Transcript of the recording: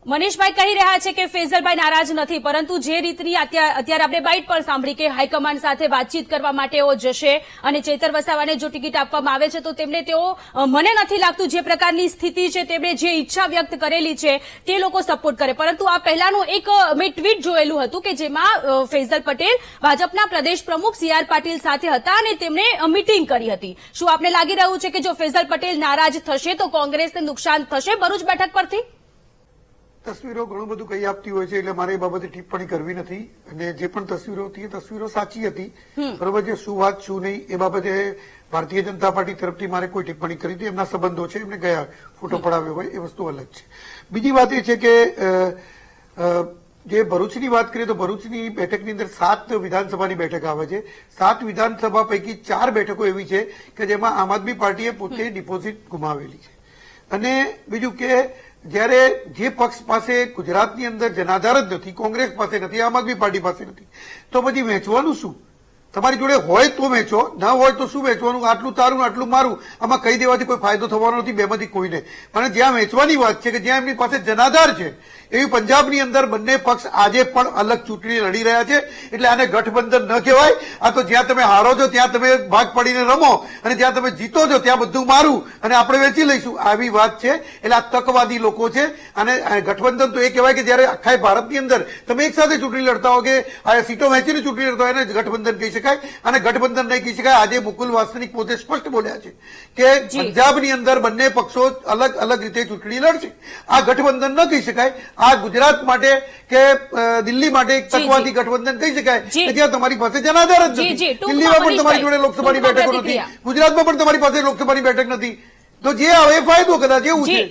મનીષભાઈ કહી રહ્યા છે કે ફેઝલભાઈ નારાજ નથી, પરંતુ જે રીતની અત્યારે આપણે બાઇટ પણ સાંભળી કે હાઈકમાન્ડ સાથે વાતચીત કરવા માટે તેઓ જશે અને ચેતર વસાવાને જો ટિકિટ આપવામાં આવે છે તો તેમને મને નથી લાગતું જે પ્રકારની સ્થિતિ છે તેમણે જે ઈચ્છા વ્યક્ત કરેલી છે તે લોકો સપોર્ટ કરે. પરંતુ આ પહેલાનું એક મેં ટ્વીટ જોયેલું હતું કે જેમાં ફેઝલ પટેલ ભાજપના પ્રદેશ પ્રમુખ સી.આર. પાટીલ સાથે હતા અને તેમણે મીટિંગ કરી હતી. શું આપને લાગી રહ્યું છે કે જો ફેઝલ પટેલ નારાજ થશે તો કોંગ્રેસને નુકસાન થશે ભરૂચ બેઠક પરથી? તસવીરો ઘણું બધું કહી આપતી હોય છે, એટલે મારે એ બાબતે ટિપ્પણી કરવી નથી. અને જે પણ તસવીરો હતી એ તસવીરો સાચી હતી, બરોબર છે. શું વાત શું નહીં એ બાબતે ભારતીય જનતા પાર્ટી તરફથી મારે કોઈ ટિપ્પણી કરી હતી. એમના સંબંધો છે, એમને ગયા ફોટો પડાવ્યો હોય એ વસ્તુ અલગ છે. બીજી વાત એ છે કે જે ભરૂચની વાત કરીએ તો ભરૂચની બેઠકની અંદર 7 વિધાનસભાની બેઠક આવે છે. 7 વિધાનસભા પૈકી 4 બેઠકો એવી છે કે જેમાં આમ આદમી પાર્ટીએ પોતે ડિપોઝિટ ગુમાવેલી છે. અને બીજું કે જયારે જે પક્ષ પાસે ગુજરાતની અંદર જનાધાર જ નથી, કોંગ્રેસ પાસે નથી, આમ આદમી પાર્ટી પાસે નથી, તો પછી વેચવાનું શું? તમારી જોડે હોય તો વેચો, ના હોય તો શું વેચવાનું? આટલું તારું આટલું મારું, આમાં કહી દેવાથી કોઈ ફાયદો થવાનો નથી બેમાંથી કોઈને. પણ જ્યાં વેચવાની વાત છે કે જ્યાં એમની પાસે જનાધાર છે, એવી પંજાબની અંદર બંને પક્ષ આજે પણ અલગ ચૂંટણી લડી રહ્યા છે. એટલે આને ગઠબંધન ન કહેવાય. આ તો જ્યાં તમે હારો છો ત્યાં તમે ભાગ પડીને રમો અને જ્યાં તમે જીતો છો ત્યાં બધું મારું અને આપણે વેચી લઈશું, આવી વાત છે. એટલે આ તકવાદી લોકો છે. અને ગઠબંધન તો એ કહેવાય કે જયારે આખા ભારતની અંદર તમે એક સાથે ચૂંટણી લડતા હો કે આ સીટો વહેંચીને ચૂંટણી લડતા હોય એને ગઠબંધન કહી શકાય. અને ગઠબંધન નહીં કહી શકાય. આજે મુકુલ વાસનિક પોતે સ્પષ્ટ બોલ્યા છે કે પંજાબની અંદર બંને પક્ષો અલગ અલગ રીતે ચૂંટણી લડશે. આ ગઠબંધન ન કહી શકાય. આ ગુજરાત માટે કે દિલ્હી માટે એક તકવાદી ગઠબંધન કહી શકાય કે જ્યાં તમારી પાસે જનાધાર જ નથી. દિલ્હીમાં પણ તમારી જોડે લોકસભાની બેઠકો નથી, ગુજરાતમાં પણ તમારી પાસે લોકસભાની બેઠક નથી. તો જે આવે ફાયદો કદાચ એવું છે.